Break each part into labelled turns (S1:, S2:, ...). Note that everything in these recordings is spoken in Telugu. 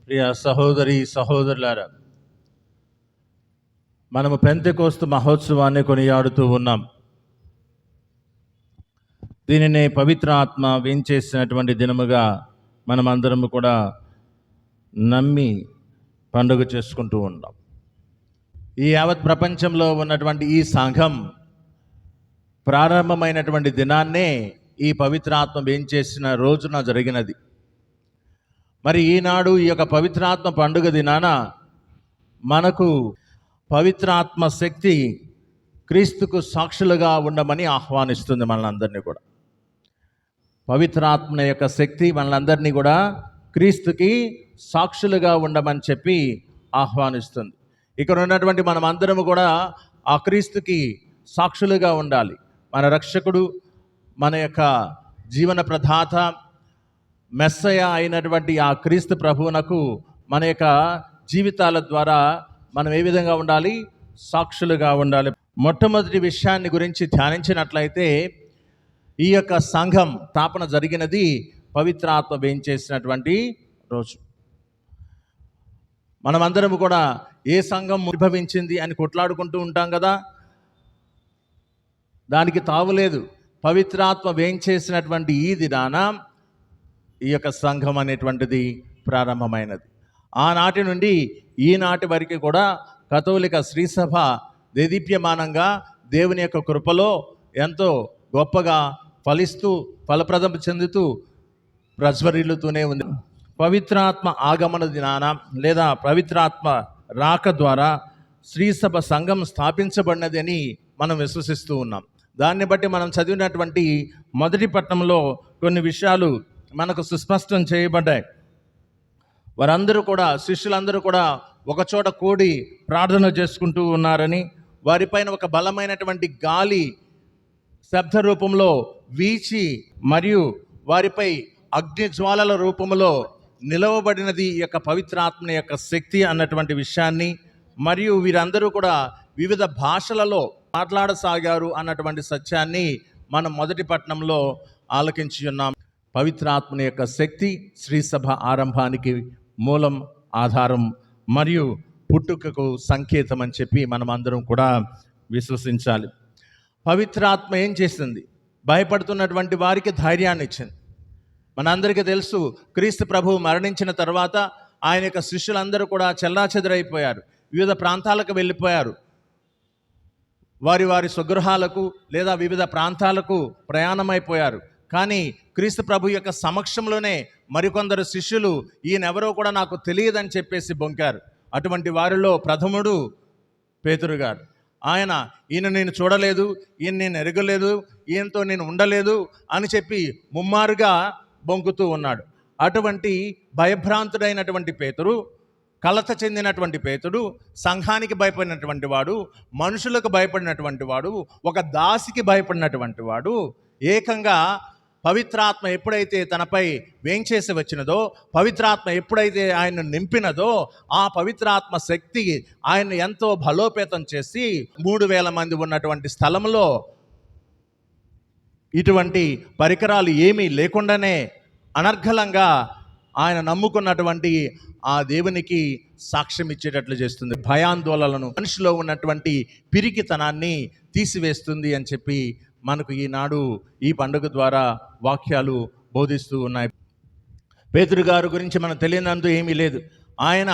S1: ప్రియ సహోదరి సహోదరులారా, మనము పెంతెకోస్తు మహోత్సవాన్ని కొనియాడుతూ ఉన్నాం. దీనిని పవిత్ర ఆత్మ వేంచేసినటువంటి దినముగా మనమందరము కూడా నమ్మి పండుగ చేసుకుంటూ ఉన్నాం. ఈ యావత్ ప్రపంచంలో ఉన్నటువంటి ఈ సంఘం ప్రారంభమైనటువంటి దినాన్నే ఈ పవిత్రాత్మ వేంచేసిన రోజున జరిగినది. మరి ఈనాడు ఈ యొక్క పవిత్రాత్మ పండుగ దినాన మనకు పవిత్రాత్మ శక్తి క్రీస్తుకు సాక్షులుగా ఉండమని ఆహ్వానిస్తుంది మనందరినీ కూడా. పవిత్రాత్మ యొక్క శక్తి మనందరినీ కూడా క్రీస్తుకి సాక్షులుగా ఉండమని చెప్పి ఆహ్వానిస్తుంది. ఇక్కడ ఉన్నటువంటి మనమందరము కూడా ఆ క్రీస్తుకి సాక్షులుగా ఉండాలి. మన రక్షకుడు, మన యొక్క జీవన ప్రదాత, మెస్సయ అయినటువంటి ఆ క్రీస్తు ప్రభువునకు మన యొక్క జీవితాల ద్వారా మనం ఏ విధంగా ఉండాలి? సాక్షులుగా ఉండాలి. మొట్టమొదటి విషయాన్ని గురించి ధ్యానించినట్లయితే, ఈ యొక్క సంఘం స్థాపన జరిగినది పవిత్రాత్మ వేంచేసినటువంటి రోజు. మనమందరము కూడా ఏ సంఘం ఉద్భవించింది అని కొట్లాడుకుంటూ ఉంటాం కదా, దానికి తావులేదు. పవిత్రాత్మ వేంచేసినటువంటి ఈ దినాన ఈ యొక్క సంఘం అనేటువంటిది ప్రారంభమైనది. ఆనాటి నుండి ఈనాటి వరకు కూడా కథోలిక శ్రీసభ దేదీప్యమానంగా దేవుని యొక్క కృపలో ఎంతో గొప్పగా ఫలిస్తూ ఫలప్రదం చెందుతూ ప్రజ్వరిల్లుతూనే ఉంది. పవిత్రాత్మ ఆగమన దినాన లేదా పవిత్రాత్మ రాక ద్వారా శ్రీసభ సంఘం స్థాపించబడినది అని మనం విశ్వసిస్తూ ఉన్నాం. దాన్ని బట్టి మనం చదివినటువంటి మొదటి పట్టణంలో కొన్ని విషయాలు మనకు సుస్పష్టం చేయబడ్డాయి. వారందరూ కూడా, శిష్యులందరూ కూడా ఒకచోట కూడి ప్రార్థన చేసుకుంటూ ఉన్నారని, వారిపైన ఒక బలమైనటువంటి గాలి శబ్ద రూపంలో వీచి మరియు వారిపై అగ్ని జ్వాలల రూపంలో నిలవబడినది ఈ యొక్క పవిత్రాత్మ యొక్క శక్తి అన్నటువంటి విషయాన్ని, మరియు వీరందరూ కూడా వివిధ భాషలలో మాట్లాడసాగారు అన్నటువంటి సత్యాన్ని మనం మొదటి పట్టణంలో ఆలకించి ఉన్నాం. పవిత్రాత్మ యొక్క శక్తి శ్రీసభ ఆరంభానికి మూలం, ఆధారం మరియు పుట్టుకకు సంకేతం అని చెప్పి మనం అందరం కూడా విశ్వసించాలి. పవిత్రాత్మ ఏం చేసింది? భయపడుతున్నటువంటి వారికి ధైర్యాన్ని ఇచ్చింది. మనందరికీ తెలుసు, క్రీస్తు ప్రభువు మరణించిన తర్వాత ఆయన యొక్క శిష్యులందరూ కూడా చెల్లాచెదరైపోయారు, వివిధ ప్రాంతాలకు వెళ్ళిపోయారు. వారి వారి స్వగృహాలకు లేదా వివిధ ప్రాంతాలకు ప్రయాణమైపోయారు. కానీ క్రీస్తు ప్రభు యొక్క సమక్షంలోనే మరికొందరు శిష్యులు ఈయనెవరో కూడా నాకు తెలియదని చెప్పేసి బొంకారు. అటువంటి వారిలో ప్రథముడు పేతురు గారు. ఈయన నేను చూడలేదు, ఈయన నేను ఎరగలేదు, ఈయనతో నేను ఉండలేదు అని చెప్పి ముమ్మారుగా బొంకుతూ ఉన్నాడు. అటువంటి భయభ్రాంతుడైనటువంటి పేతురు, కలత చెందినటువంటి పేతుడు, సంఘానికి భయపడినటువంటి వాడు, మనుషులకు భయపడినటువంటి వాడు, ఒక దాసికి భయపడినటువంటి వాడు, ఏకంగా పవిత్రాత్మ ఎప్పుడైతే తనపై వేంచేసి వచ్చినదో, పవిత్రాత్మ ఎప్పుడైతే ఆయన్ను నింపినదో, ఆ పవిత్రాత్మ శక్తి ఆయన్ని ఎంతో బలోపేతం చేసి 3000 మంది ఉన్నటువంటి స్థలంలో ఇటువంటి పరికరాలు ఏమీ లేకుండానే అనర్గళంగా ఆయన నమ్ముకున్నటువంటి ఆ దేవునికి సాక్ష్యం ఇచ్చేటట్లు చేస్తుంది. భయాందోళనలను, మనిషిలో ఉన్నటువంటి పిరికితనాన్ని తీసివేస్తుంది అని చెప్పి మనకు ఈనాడు ఈ పండుగ ద్వారా వాక్యాలు బోధిస్తూ ఉన్నాయి. పేతురు గారి గురించి మనకు తెలియనందు ఏమీ లేదు. ఆయన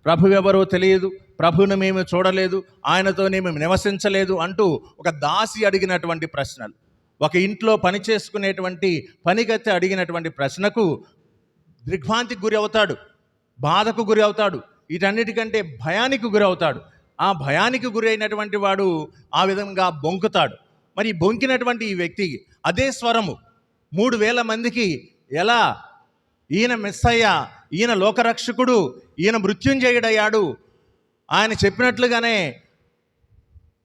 S1: ప్రభు ఎవరో తెలియదు, ప్రభువును మేము చూడలేదు, ఆయనతో మేము నివసించలేదు అంటూ ఒక దాసి అడిగినటువంటి ప్రశ్నలు, ఒక ఇంట్లో పని చేసుకునేటువంటి పనిగత్తె అడిగినటువంటి ప్రశ్నకు దిగ్భ్రాంతికి గురి అవుతాడు, బాధకు గురి అవుతాడు, వీటన్నిటికంటే భయానికి గురి అవుతాడు. ఆ భయానికి గురి అయినటువంటి వాడు ఆ విధంగా బొంకుతాడు. మరి బొంకినటువంటి ఈ వ్యక్తికి అదే స్వరము 3000 మందికి ఎలా ఈయన మెస్సయ్య, ఈయన లోకరక్షకుడు, ఈయన మృత్యుంజయుడయ్యాడు, ఆయన చెప్పినట్లుగానే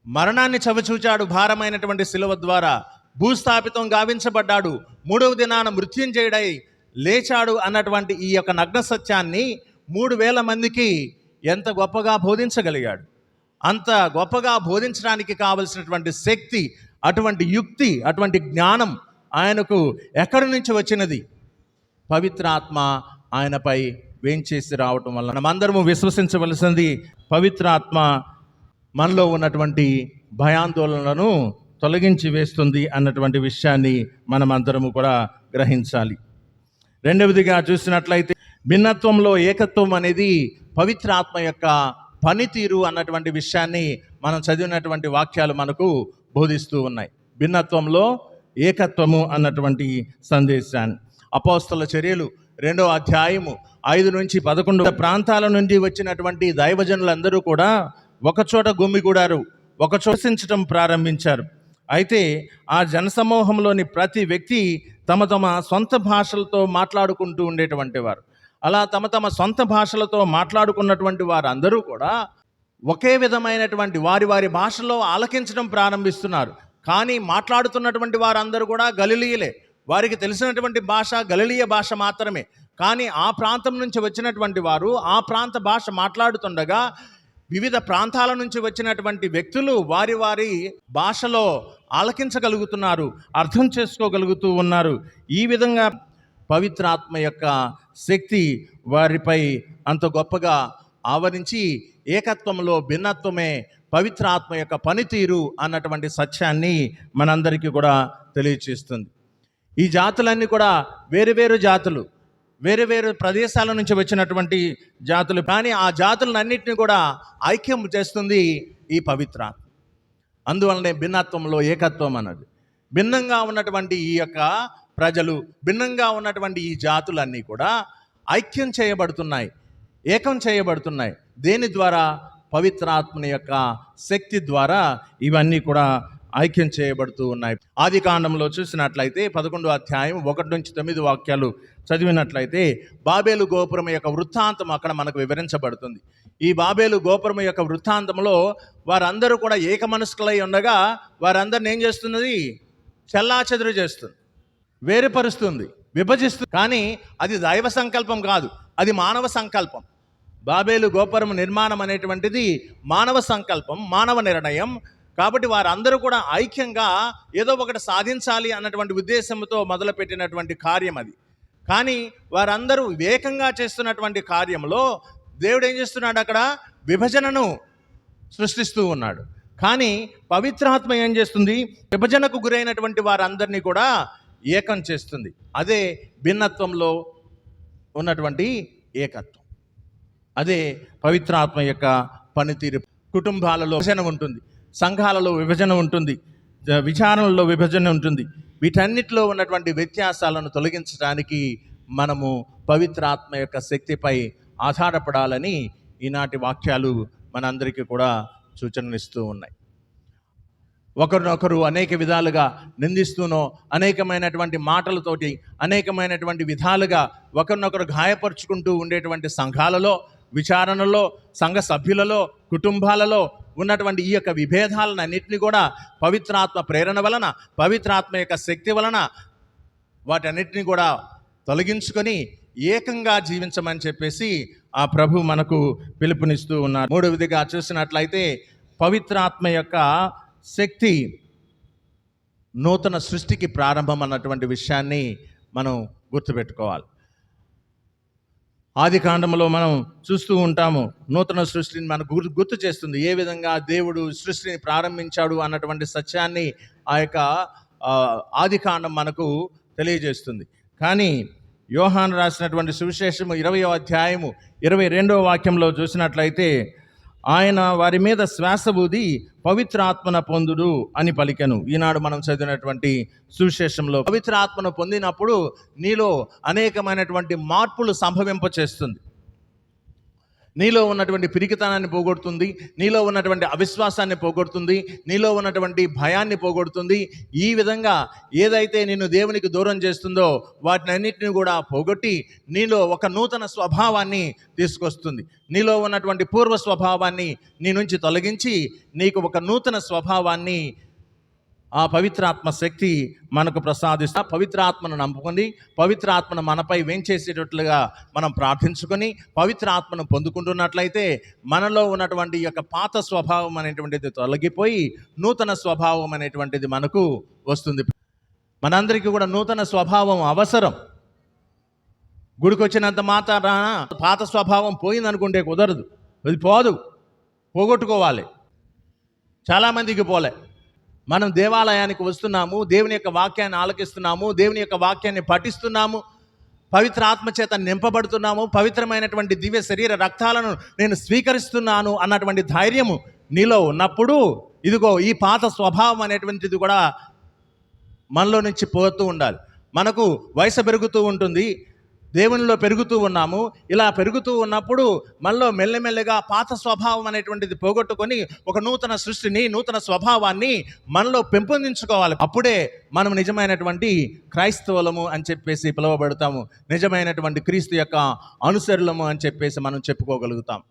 S1: మరణాన్ని చవిచూచాడు, భారమైనటువంటి శిలువ ద్వారా భూస్థాపితం గావించబడ్డాడు, 3వ దినాన మృత్యుంజయుడై లేచాడు అన్నటువంటి ఈ యొక్క నగ్న సత్యాన్ని 3000 మందికి ఎంత గొప్పగా బోధించగలిగాడు. అంత గొప్పగా బోధించడానికి కావలసినటువంటి శక్తి, అటువంటి యుక్తి, అటువంటి జ్ఞానం ఆయనకు ఎక్కడి నుంచి వచ్చినది? పవిత్రాత్మ ఆయనపై వేంచేసి రావటం వల్ల మనమందరము విశ్వసించవలసింది, పవిత్రాత్మ మనలో ఉన్నటువంటి భయాందోళనలను తొలగించి వేస్తుంది అన్నటువంటి విషయాన్ని మనమందరము కూడా గ్రహించాలి. రెండవదిగా చూసినట్లయితే భిన్నత్వంలో ఏకత్వం అనేది పవిత్రాత్మ యొక్క పనితీరు అన్నటువంటి విషయాన్ని మనం చదివినటువంటి వాక్యాలు మనకు బోధిస్తూ ఉన్నాయి. భిన్నత్వంలో ఏకత్వము అన్నటువంటి సందేశాన్ని అపోస్తల చర్యలు 2వ అధ్యాయము 5 నుంచి 11 ప్రాంతాల నుండి వచ్చినటువంటి దైవజనులందరూ కూడా ఒకచోట గుమిగూడారు, ఒకచోట చించటం ప్రారంభించారు. అయితే ఆ జనసమూహంలోని ప్రతి వ్యక్తి తమ తమ సొంత భాషలతో మాట్లాడుకుంటూ ఉండేటువంటి వారు. అలా తమ తమ సొంత భాషలతో మాట్లాడుకున్నటువంటి వారందరూ కూడా ఒకే విధమైనటువంటి వారి వారి భాషలో ఆలకించడం ప్రారంభిస్తున్నారు. కానీ మాట్లాడుతున్నటువంటి వారందరూ కూడా గలిలీయులే. వారికి తెలిసినటువంటి భాష గలిలీయ భాష మాత్రమే. కానీ ఆ ప్రాంతం నుంచి వచ్చినటువంటి వారు ఆ ప్రాంత భాష మాట్లాడుతుండగా వివిధ ప్రాంతాల నుంచి వచ్చినటువంటి వ్యక్తులు వారి వారి భాషలో ఆలకించగలుగుతున్నారు, అర్థం చేసుకోగలుగుతూ ఉన్నారు. ఈ విధంగా పవిత్రాత్మ యొక్క శక్తి వారిపై అంత గొప్పగా ఆవరించి ఏకత్వంలో భిన్నత్వమే పవిత్రాత్మ యొక్క పనితీరు అన్నటువంటి సత్యాన్ని మనందరికీ కూడా తెలియచేస్తుంది. ఈ జాతులన్నీ కూడా వేరు వేరు జాతులు, వేరు వేరు ప్రదేశాల నుంచి వచ్చినటువంటి జాతులు. కానీ ఆ జాతులన్నింటినీ కూడా ఐక్యం చేస్తుంది ఈ పవిత్రాత్మ. అందువల్లనే భిన్నత్వంలో ఏకత్వం అన్నది. భిన్నంగా ఉన్నటువంటి ఈ యొక్క ప్రజలు, భిన్నంగా ఉన్నటువంటి ఈ జాతులన్నీ కూడా ఐక్యం చేయబడుతున్నాయి, ఏకం చేయబడుతున్నాయి. దేని ద్వారా? పవిత్రాత్మని యొక్క శక్తి ద్వారా ఇవన్నీ కూడా ఐక్యం చేయబడుతూ ఉన్నాయి. ఆది కాండంలో చూసినట్లయితే 11వ అధ్యాయం 1 నుంచి 9 వాక్యాలు చదివినట్లయితే బాబేలు గోపురం యొక్క వృత్తాంతం అక్కడ మనకు వివరించబడుతుంది. ఈ బాబేలు గోపురం యొక్క వృత్తాంతంలో వారందరూ కూడా ఏక మనస్కులై ఉండగా వారందరిని ఏం చేస్తున్నది? చెల్లాచెదురు చేస్తుంది, వేరుపరుస్తుంది, విభజిస్తుంది. కానీ అది దైవ సంకల్పం కాదు, అది మానవ సంకల్పం. బాబేలు గోపురం నిర్మాణం అనేటువంటిది మానవ సంకల్పం, మానవ నిర్ణయం. కాబట్టి వారందరూ కూడా ఐక్యంగా ఏదో ఒకటి సాధించాలి అన్నటువంటి ఉద్దేశంతో మొదలుపెట్టినటువంటి కార్యం అది. కానీ వారందరూ వివేకంగా చేస్తున్నటువంటి కార్యంలో దేవుడు ఏం చేస్తున్నాడు? అక్కడ విభజనను సృష్టిస్తూ ఉన్నాడు. కానీ పవిత్రాత్మ ఏం చేస్తుంది? విభజనకు గురైనటువంటి వారందరినీ కూడా ఏకం చేస్తుంది. అదే భిన్నత్వంలో ఉన్నటువంటి ఏకత్వం, అదే పవిత్రాత్మ యొక్క పనితీరు. కుటుంబాలలో విభజన ఉంటుంది, సంఘాలలో విభజన ఉంటుంది, విచారణలో విభజన ఉంటుంది. వీటన్నిటిలో ఉన్నటువంటి వ్యత్యాసాలను తొలగించడానికి మనము పవిత్రాత్మ యొక్క శక్తిపై ఆధారపడాలని ఈనాటి వాక్యాలు మనందరికీ కూడా సూచనలిస్తూ ఉన్నాయి. ఒకరినొకరు అనేక విధాలుగా నిందిస్తూనో, అనేకమైనటువంటి మాటలతోటి, అనేకమైనటువంటి విధాలుగా ఒకరినొకరు గాయపరుచుకుంటూ ఉండేటువంటి సంఘాలలో, విచారణలో, సంఘ సభ్యులలో, కుటుంబాలలో ఉన్నటువంటి ఈ యొక్క విభేదాలన్నింటినీ కూడా పవిత్రాత్మ ప్రేరణ వలన, పవిత్రాత్మ యొక్క శక్తి వలన వాటన్నిటిని కూడా తొలగించుకొని ఏకంగా జీవించమని చెప్పేసి ఆ ప్రభు మనకు పిలుపునిస్తూ ఉన్నారు. మూడవదిగా చూసినట్లయితే పవిత్రాత్మ యొక్క శక్తి నూతన సృష్టికి ప్రారంభం అన్నటువంటి విషయాన్ని మనం గుర్తుపెట్టుకోవాలి. ఆది కాండంలో మనం చూస్తూ ఉంటాము, నూతన సృష్టిని మనకు గుర్తు చేస్తుంది. ఏ విధంగా దేవుడు సృష్టిని ప్రారంభించాడు అన్నటువంటి సత్యాన్ని ఆ యొక్క ఆది కాండం మనకు తెలియజేస్తుంది. కానీ యోహాను రాసినటువంటి సువిశేషము 20వ అధ్యాయము 22వ వాక్యంలో చూసినట్లయితే ఆయన వారి మీద శ్వాస ఊది పవిత్రాత్మన పొందుడు అని పలికెను. ఈనాడు మనం చదివినటువంటి సువిశేషంలో పవిత్రాత్మను పొందినప్పుడు నీలో అనేకమైనటువంటి మార్పులు సంభవింపచేస్తుంది. నీలో ఉన్నటువంటి పిరికితనాన్ని పోగొడుతుంది, నీలో ఉన్నటువంటి అవిశ్వాసాన్ని పోగొడుతుంది, నీలో ఉన్నటువంటి భయాన్ని పోగొడుతుంది. ఈ విధంగా ఏదైతే నిన్ను దేవునికి దూరం చేస్తుందో వాటినన్నిటిని కూడా పోగొట్టి నీలో ఒక నూతన స్వభావాన్ని తీసుకొస్తుంది. నీలో ఉన్నటువంటి పూర్వ స్వభావాన్ని నీ నుంచి తొలగించి నీకు ఒక నూతన స్వభావాన్ని ఆ పవిత్రాత్మ శక్తి మనకు ప్రసాదిస్తా. పవిత్రాత్మను నమ్ముకొని, పవిత్రాత్మను మనపై వేంచేసేటట్లుగా మనం ప్రార్థించుకొని పవిత్రాత్మను పొందుకుంటున్నట్లయితే మనలో ఉన్నటువంటి యొక్క పాత స్వభావం అనేటువంటిది తొలగిపోయి నూతన స్వభావం అనేటువంటిది మనకు వస్తుంది. మనందరికీ కూడా నూతన స్వభావం అవసరం. గుడికి వచ్చినంత మాత్రాన పాత స్వభావం పోయిందనుకుంటే కుదరదు. అది పోదు, పోగొట్టుకోవాలి. చాలామందికి పోలే. మనం దేవాలయానికి వస్తున్నాము, దేవుని యొక్క వాక్యాన్ని ఆలకిస్తున్నాము, దేవుని యొక్క వాక్యాన్ని పఠిస్తున్నాము, పవిత్ర ఆత్మచేత నింపబడుతున్నాము, పవిత్రమైనటువంటి దివ్య శరీర రక్తాలను నేను స్వీకరిస్తున్నాను అన్నటువంటి ధైర్యము నీలో ఉన్నప్పుడు ఇదిగో ఈ పాత స్వభావం అనేటువంటిది కూడా మనలో నుంచి పోతూ ఉండాలి. మనకు వయసు పెరుగుతూ ఉంటుంది, దేవునిలో పెరుగుతూ ఉన్నాము. ఇలా పెరుగుతూ ఉన్నప్పుడు మనలో మెల్లమెల్లగా పాత స్వభావం అనేటువంటిది పోగొట్టుకొని ఒక నూతన సృష్టిని, నూతన స్వభావాన్ని మనలో పెంపొందించుకోవాలి. అప్పుడే మనం నిజమైనటువంటి క్రైస్తవులము అని చెప్పేసి పిలువబడతాము, నిజమైనటువంటి క్రీస్తు యొక్క అనుసరులము అని చెప్పేసి మనం చెప్పుకోగలుగుతాం.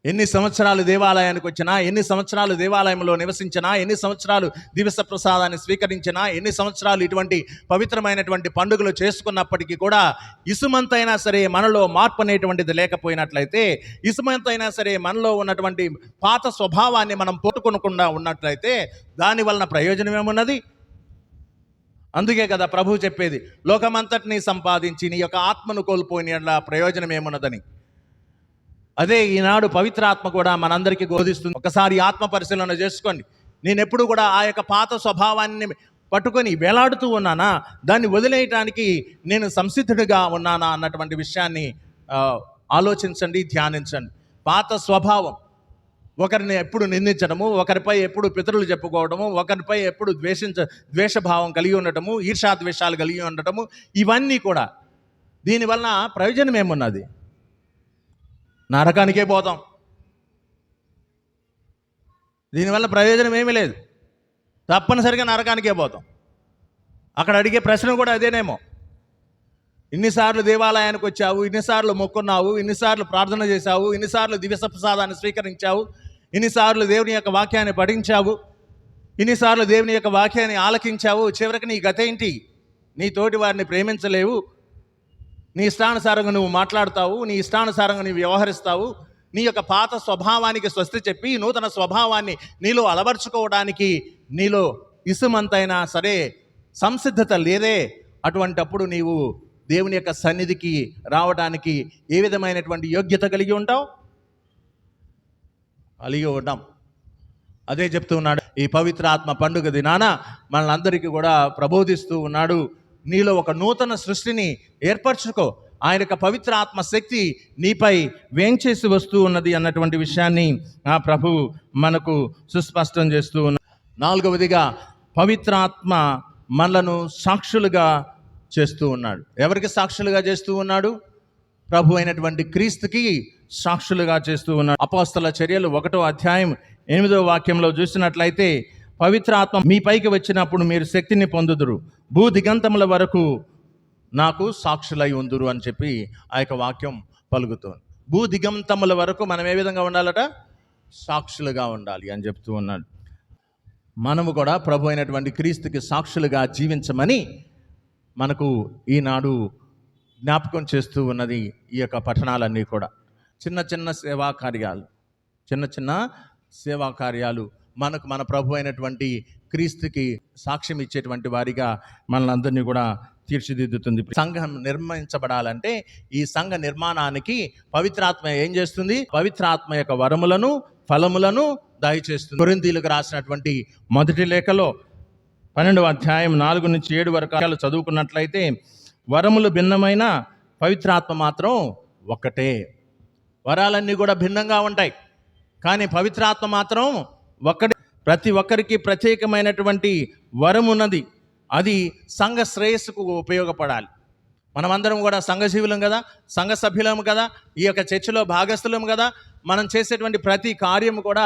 S1: ఎన్ని సంవత్సరాలు దేవాలయానికి వచ్చినా, ఎన్ని సంవత్సరాలు దేవాలయంలో నివసించినా, ఎన్ని సంవత్సరాలు దివస ప్రసాదాన్ని స్వీకరించినా, ఎన్ని సంవత్సరాలు ఇటువంటి పవిత్రమైనటువంటి పండుగలు చేసుకున్నప్పటికీ కూడా ఇసుమంతైనా సరే మనలో మార్పు అనేటువంటిది లేకపోయినట్లయితే, ఇసుమంతైనా సరే మనలో ఉన్నటువంటి పాత స్వభావాన్ని మనం పోగొట్టుకోకుండా ఉన్నట్లయితే దాని వలన ప్రయోజనం ఏమున్నది? అందుకే కదా ప్రభువు చెప్పేది, లోకమంతటిని సంపాదించి నీ యొక్క ఆత్మను కోల్పోయిన ప్రయోజనం ఏమున్నదని. అదే ఈనాడు పవిత్రాత్మ కూడా మనందరికీ బోధిస్తుంది. ఒకసారి ఆత్మ పరిశీలన చేసుకోండి. నేను ఎప్పుడు కూడా ఆ యొక్క పాత స్వభావాన్ని పట్టుకొని వేలాడుతూ ఉన్నానా, దాన్ని వదిలేయటానికి నేను సంసిద్ధుడిగా ఉన్నానా అన్నటువంటి విషయాన్ని ఆలోచించండి, ధ్యానించండి. పాత స్వభావం ఒకరిని ఎప్పుడు నిందించడము, ఒకరిపై ఎప్పుడు పితరులు చెప్పుకోవడము, ఒకరిపై ఎప్పుడు ద్వేషభావం కలిగి ఉండటము, ఈర్షాద్వేషాలు కలిగి ఉండటము, ఇవన్నీ కూడా దీనివల్ల ప్రయోజనం ఏమున్నది? నరకానికే పోతాం. దీనివల్ల ప్రయోజనం ఏమీ లేదు, తప్పనిసరిగా నరకానికే పోతాం. అక్కడ అడిగే ప్రశ్న కూడా అదేనేమో, ఇన్నిసార్లు దేవాలయానికి వచ్చావు, ఇన్నిసార్లు మొక్కున్నావు, ఇన్నిసార్లు ప్రార్థన చేశావు, ఇన్నిసార్లు దివ్య ప్రసాదాన్ని స్వీకరించావు, ఇన్నిసార్లు దేవుని యొక్క వాక్యాన్ని పఠించావు, ఇన్నిసార్లు దేవుని యొక్క వాక్యాన్ని ఆలకించావు, చివరికి నీ గత ఏంటి? నీ తోటి వారిని ప్రేమించలేవు, నీ ఇష్టానుసారంగా నువ్వు మాట్లాడతావు, నీ ఇష్టానుసారంగా నువ్వు వ్యవహరిస్తావు, నీ యొక్క పాత స్వభావానికి స్వస్తి చెప్పి నూతన స్వభావాన్ని నీలో అలవర్చుకోవడానికి నీలో ఇసుమంతైనా సరే సంసిద్ధత లేదే. అటువంటప్పుడు నీవు దేవుని యొక్క సన్నిధికి రావడానికి ఏ విధమైనటువంటి యోగ్యత కలిగి ఉంటావు? కలిగి ఉంటాం. అదే చెప్తూ ఉన్నాడు, ఈ పవిత్ర ఆత్మ పండుగ దినాన మనందరికీ కూడా ప్రబోధిస్తూ ఉన్నాడు, నీలో ఒక నూతన సృష్టిని ఏర్పరచుకో, ఆయన యొక్క పవిత్ర ఆత్మశక్తి నీపై వేంచేసి వస్తూ ఉన్నది అన్నటువంటి విషయాన్ని ఆ ప్రభు మనకు సుస్పష్టం చేస్తూ ఉన్నాడు. నాలుగవదిగా పవిత్ర ఆత్మ మనలను సాక్షులుగా చేస్తూ ఉన్నాడు. ఎవరికి సాక్షులుగా చేస్తూ ఉన్నాడు? ప్రభు అయినటువంటి క్రీస్తుకి సాక్షులుగా చేస్తూ ఉన్నాడు. అపోస్తల చర్యలు 1వ అధ్యాయం 8వ వాక్యంలో చూసినట్లయితే, పవిత్ర ఆత్మ మీ పైకి వచ్చినప్పుడు మీరు శక్తిని పొందుదురు, భూ దిగంతముల వరకు నాకు సాక్షులై ఉందురు అని చెప్పి ఆ యొక్క వాక్యం పలుకుతుంది. భూ దిగంతముల వరకు మనం ఏ విధంగా ఉండాలట? సాక్షులుగా ఉండాలి అని చెప్తూ ఉన్నాడు. మనము కూడా ప్రభు అయినటువంటి క్రీస్తుకి సాక్షులుగా జీవించమని మనకు ఈనాడు జ్ఞాపకం చేస్తూ ఉన్నది ఈ యొక్క పఠనాలన్నీ కూడా. చిన్న చిన్న సేవా కార్యాలు మనకు మన ప్రభు అయినటువంటి క్రీస్తుకి సాక్ష్యం ఇచ్చేటువంటి వారిగా మనలందరినీ కూడా తీర్చిదిద్దుతుంది. సంఘం నిర్మించబడాలంటే ఈ సంఘ నిర్మాణానికి పవిత్రాత్మ ఏం చేస్తుంది? పవిత్రాత్మ యొక్క వరములను, ఫలములను దయచేస్తుంది. కొరింథీయులకు రాసినటువంటి మొదటి లేఖలో 12వ అధ్యాయం 4 నుంచి 7 వరకు చదువుకున్నట్లయితే, వరములు భిన్నమైన పవిత్రాత్మ మాత్రం ఒక్కటే. వరాలన్నీ కూడా భిన్నంగా ఉంటాయి, కానీ పవిత్రాత్మ మాత్రం ఒక్కటే. ప్రతి ఒక్కరికి ప్రత్యేకమైనటువంటి వరం ఉన్నది, అది సంఘ శ్రేయస్సుకు ఉపయోగపడాలి. మనమందరం కూడా సంఘజీవులం కదా, సంఘ సభ్యులం కదా, ఈ యొక్క చర్చలో భాగస్థులం కదా. మనం చేసేటువంటి ప్రతి కార్యము కూడా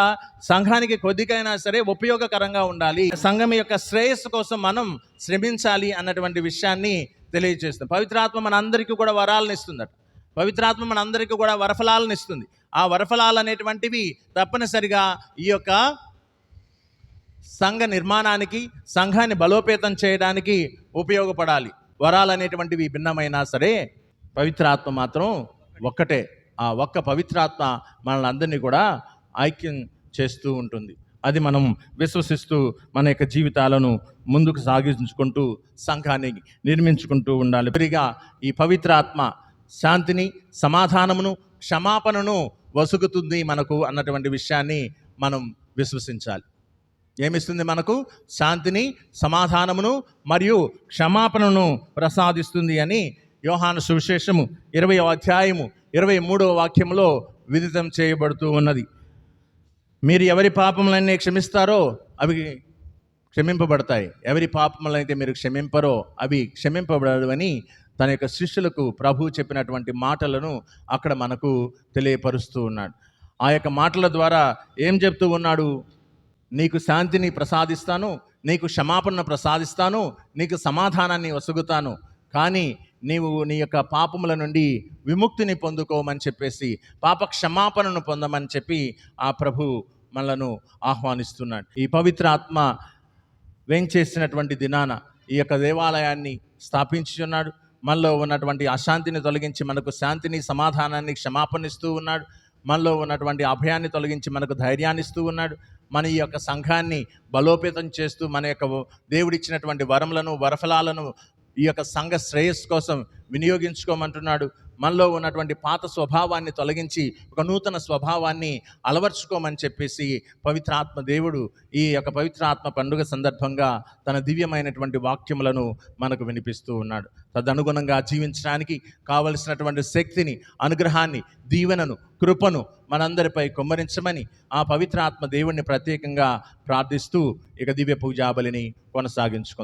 S1: సంఘానికి కొద్దికైనా సరే ఉపయోగకరంగా ఉండాలి. సంఘం యొక్క శ్రేయస్సు కోసం మనం శ్రమించాలి అన్నటువంటి విషయాన్ని తెలియజేస్తుంది. పవిత్రాత్మ మనందరికీ కూడా వరాలను ఇస్తుందట. పవిత్రాత్మ మనందరికీ కూడా వరఫలాలను ఇస్తుంది. ఆ వరఫలాలు అనేటువంటివి తప్పనిసరిగా ఈ యొక్క సంఘ నిర్మాణానికి, సంఘాన్ని బలోపేతం చేయడానికి ఉపయోగపడాలి. వరాలు అనేటువంటివి భిన్నమైనా సరే పవిత్రాత్మ మాత్రం ఒక్కటే. ఆ ఒక్క పవిత్రాత్మ మనల్ని అందరినీ కూడా ఐక్యం చేస్తూ ఉంటుంది. అది మనం విశ్వసిస్తూ మన యొక్క జీవితాలను ముందుకు సాగించుకుంటూ సంఘాన్ని నిర్మించుకుంటూ ఉండాలి. ప్రిగా ఈ పవిత్రాత్మ శాంతిని, సమాధానమును, క్షమాపణను వసుకుతుంది మనకు అన్నటువంటి విషయాన్ని మనం విశ్వసించాలి. ఏమిస్తుంది మనకు? శాంతిని, సమాధానమును మరియు క్షమాపణను ప్రసాదిస్తుంది అని యోహాను సువిశేషము 20వ అధ్యాయము 23వ వాక్యంలో విదితం చేయబడుతూ ఉన్నది. మీరు ఎవరి పాపములన్నీ క్షమిస్తారో అవి క్షమింపబడతాయి, ఎవరి పాపములైతే మీరు క్షమింపరో అవి క్షమింపబడవని తన యొక్క శిష్యులకు ప్రభువు చెప్పినటువంటి మాటలను అక్కడ మనకు తెలియపరుస్తూ ఉన్నాడు. ఆ యొక్క మాటల ద్వారా ఏం చెప్తూ ఉన్నాడు? నీకు శాంతిని ప్రసాదిస్తాను, నీకు క్షమాపణను ప్రసాదిస్తాను, నీకు సమాధానాన్ని వసుగుతాను, కానీ నీవు నీ యొక్క పాపముల నుండి విముక్తిని పొందుకోమని చెప్పేసి, పాప క్షమాపణను పొందమని చెప్పి ఆ ప్రభు మనలను ఆహ్వానిస్తున్నాడు. ఈ పవిత్ర ఆత్మ వేంచేసినటువంటి దినాన ఈ యొక్క దేవాలయాన్ని స్థాపించి ఉన్నాడు. మనలో ఉన్నటువంటి అశాంతిని తొలగించి మనకు శాంతిని, సమాధానాన్ని, క్షమాపణిస్తూ ఉన్నాడు. మనలో ఉన్నటువంటి అభయాన్ని తొలగించి మనకు ధైర్యాన్ని ఇస్తూ ఉన్నాడు. మన ఈ యొక్క సంఘాన్ని బలోపేతం చేస్తూ మన యొక్క దేవుడిచ్చినటువంటి వరములను, వరఫలాలను ఈ యొక్క సంఘ శ్రేయస్సు కోసం వినియోగించుకోమంటున్నాడు. మనలో ఉన్నటువంటి పాత స్వభావాన్ని తొలగించి ఒక నూతన స్వభావాన్ని అలవర్చుకోమని చెప్పేసి పవిత్రాత్మ దేవుడు ఈ యొక్క పవిత్రాత్మ పండుగ సందర్భంగా తన దివ్యమైనటువంటి వాక్యములను మనకు వినిపిస్తూ ఉన్నాడు. తదనుగుణంగా జీవించడానికి కావలసినటువంటి శక్తిని, అనుగ్రహాన్ని, దీవెనను, కృపను మనందరిపై కుమ్మరించమని ఆ పవిత్రాత్మ దేవుణ్ణి ప్రత్యేకంగా ప్రార్థిస్తూ ఇక దివ్య పూజాబలిని కొనసాగించుకుందాం.